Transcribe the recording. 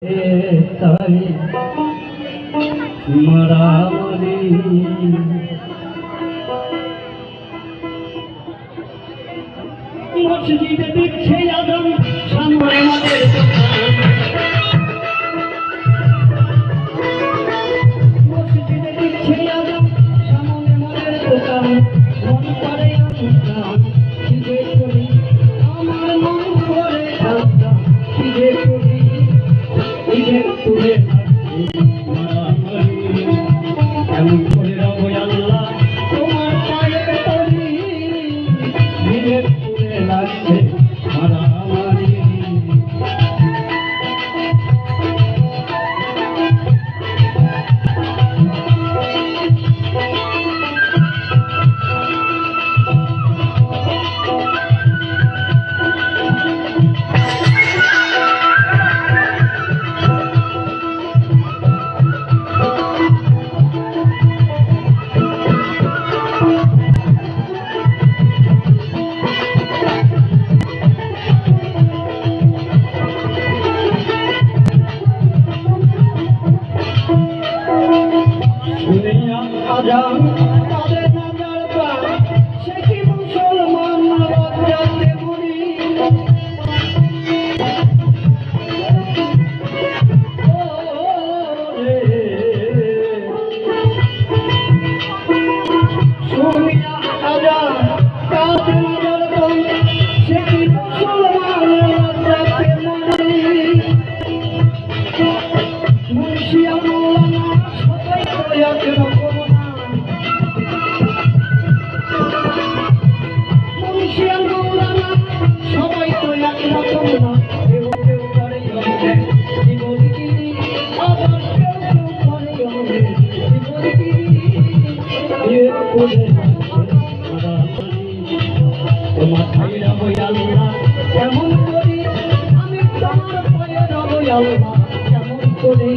তাই মারামারি মসজিদে দিচ্ছে আদম সামনে আমাদের মসজিদে দিচ্ছে আদম সামনে আমাদের দোকান মন করে খিদে করি আমার মন করে খিদে করি খিদে করে এমন করে রব আল্লাহ তোমার পায়ে পড়ি খিদে করে লাগছে মারামারি আজান তাদের নাজার পান সে কি মুসলমান লজ্জাতে মরি শুনিয়া আজান তাদের নাজার পান সে কি মুসলমান লজ্জাতে মরি মুন্সিয়া মৌলানা সবাই তো একরকম সবাই তো একরকম না কেউ কেউ করে জীবনগিরি আবার কেউ কেউ করে জীবনগিরি তোমার ভাই রব আল্লাহ কেমন করি আমি তোমার পায়ে রব আল্লাহ কেমন করি